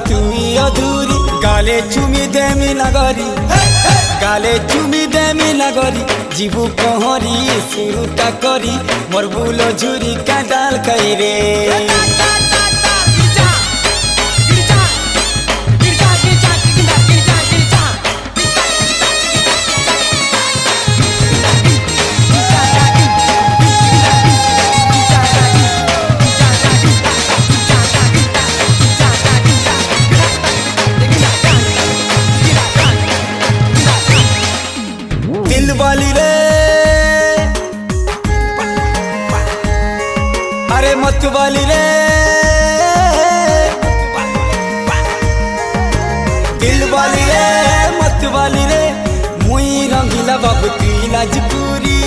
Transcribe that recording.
তুই অধুরি গালে চুমি দেমি লাগরি গালে চুমি দেমি লাগরি জীবু পহরি শুরুটা করি মোর বুলো ঝুরি কাঁদাল খাই রে दिलवाली रे अरे मतवाली रे दिलवाली रे मतवाली रे मुई रंगीला बाबू तुई लाजपुरी